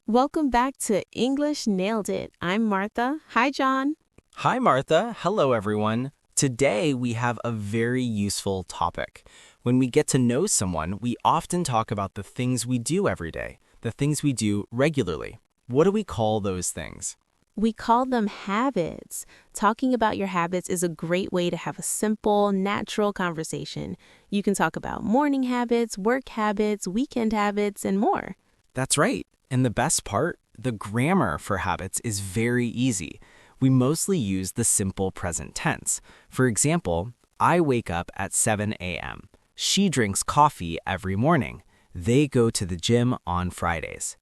Welcome back to English Nailed It. I'm Martha. Hi, John. Hi, Martha. Hello, everyone. Today, we have a very useful topic. When we get to know someone, we often talk about the things we do every day, the things we do regularly. What do we call those things? We call them habits. Talking about your habits is a great way to have a simple, natural conversation. You can talk about morning habits, work habits, weekend habits, and more. That's right. And the best part, the grammar for habits is very easy. We mostly use the simple present tense. For example, I wake up at 7 a.m. She drinks coffee every morning. They go to the gym on Fridays.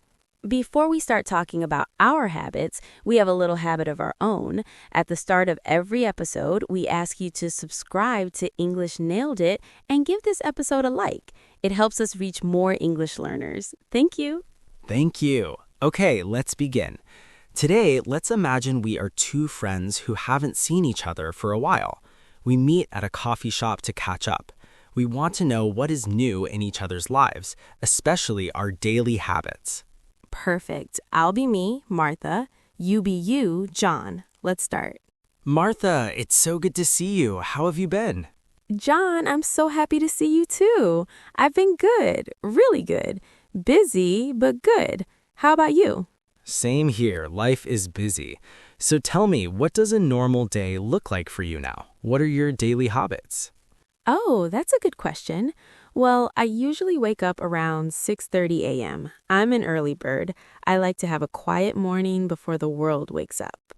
Before we start talking about our habits, we have a little habit of our own. At the start of every episode, we ask you to subscribe to English Nailed It and give this episode a like. It helps us reach more English learners. Thank you. Thank you. Okay, let's begin. Today, let's imagine we are two friends who haven't seen each other for a while. We meet at a coffee shop to catch up. We want to know what is new in each other's lives, especially our daily habits. Perfect. I'll be me, Martha. You be you, John. Let's start. Martha, it's so good to see you. How have you been? John, I'm so happy to see you too. I've been good, really good. Busy, but good. How about you? Same here. Life is busy. So tell me, what does a normal day look like for you now? What are your daily habits? Oh, that's a good question. Well, I usually wake up around 6:30 a.m. I'm an early bird. I like to have a quiet morning before the world wakes up.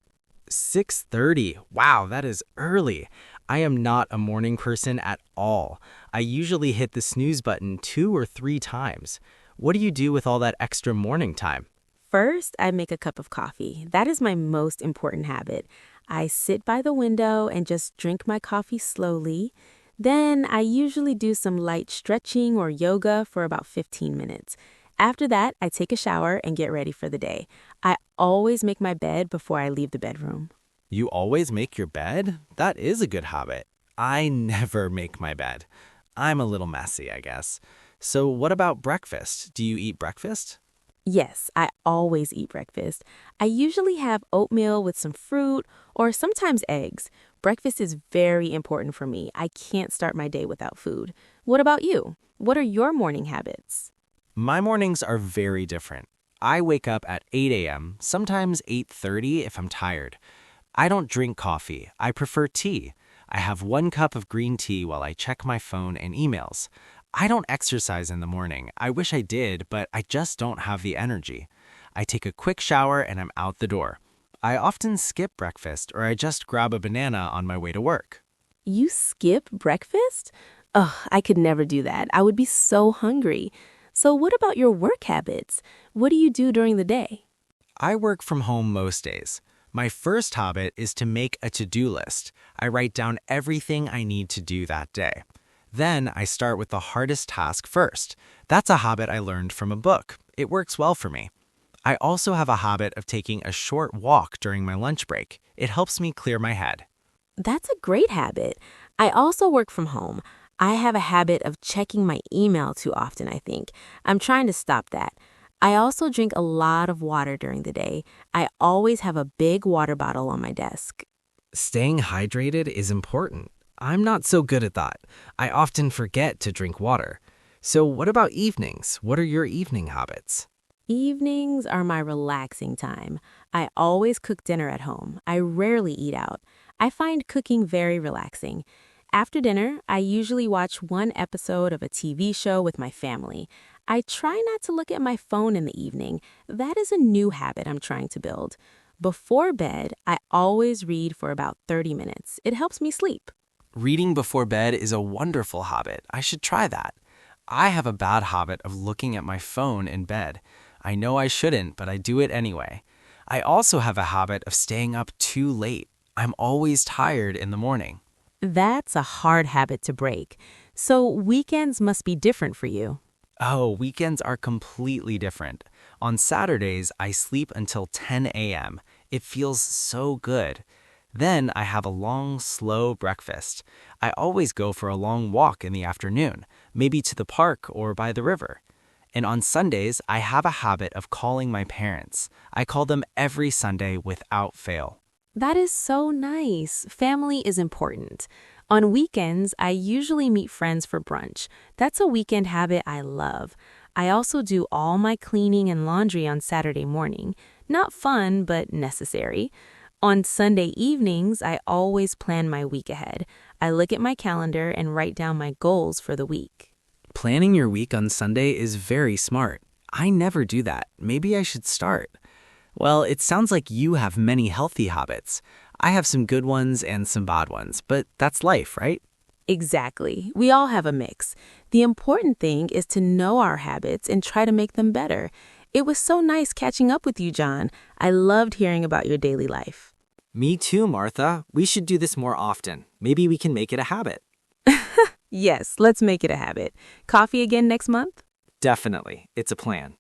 6:30. Wow, that is early. I am not a morning person at all. I usually hit the snooze button 2 or 3 times. What do you do with all that extra morning time? First, I make a cup of coffee. That is my most important habit. I sit by the window and just drink my coffee slowly. Then I usually do some light stretching or yoga for about 15 minutes. After that, I take a shower and get ready for the day. I always make my bed before I leave the bedroom. You always make your bed? That is a good habit. I never make my bed. I'm a little messy, I guess. So what about breakfast? Do you eat breakfast? Yes, I always eat breakfast. I usually have oatmeal with some fruit or sometimes eggs. Breakfast is very important for me. I can't start my day without food. What about you? What are your morning habits? My mornings are very different. I wake up at 8 a.m., sometimes 8:30 if I'm tired. I don't drink coffee. I prefer tea. I have 1 cup of green tea while I check my phone and emails. I don't exercise in the morning. I wish I did, but I just don't have the energy. I take a quick shower and I'm out the door. I often skip breakfast or I just grab a banana on my way to work. You skip breakfast? Ugh, I could never do that. I would be so hungry. So what about your work habits? What do you do during the day? I work from home most days. My first habit is to make a to-do list. I write down everything I need to do that day. Then I start with the hardest task first. That's a habit I learned from a book. It works well for me. I also have a habit of taking a short walk during my lunch break. It helps me clear my head. That's a great habit. I also work from home. I have a habit of checking my email too often, I think. I'm trying to stop that. I also drink a lot of water during the day. I always have a big water bottle on my desk. Staying hydrated is important. I'm not so good at that. I often forget to drink water. So what about evenings? What are your evening habits? Evenings are my relaxing time. I always cook dinner at home. I rarely eat out. I find cooking very relaxing. After dinner, I usually watch one episode of a TV show with my family. I try not to look at my phone in the evening. That is a new habit I'm trying to build. Before bed, I always read for about 30 minutes. It helps me sleep. Reading before bed is a wonderful habit. I should try that. I have a bad habit of looking at my phone in bed. I know I shouldn't, but I do it anyway. I also have a habit of staying up too late. I'm always tired in the morning. That's a hard habit to break. So weekends must be different for you. Oh, weekends are completely different. On Saturdays, I sleep until 10 a.m. It feels so good. Then I have a long, slow breakfast. I always go for a long walk in the afternoon, maybe to the park or by the river. And on Sundays, I have a habit of calling my parents. I call them every Sunday without fail. That is so nice. Family is important. On weekends, I usually meet friends for brunch. That's a weekend habit I love. I also do all my cleaning and laundry on Saturday morning. Not fun, but necessary. On Sunday evenings, I always plan my week ahead. I look at my calendar and write down my goals for the week. Planning your week on Sunday is very smart. I never do that. Maybe I should start. Well, it sounds like you have many healthy habits. I have some good ones and some bad ones, but that's life, right? Exactly. We all have a mix. The important thing is to know our habits and try to make them better. It was so nice catching up with you, John. I loved hearing about your daily life. Me too, Martha. We should do this more often. Maybe we can make it a habit. Yes, let's make it a habit. Coffee again next month? Definitely. It's a plan.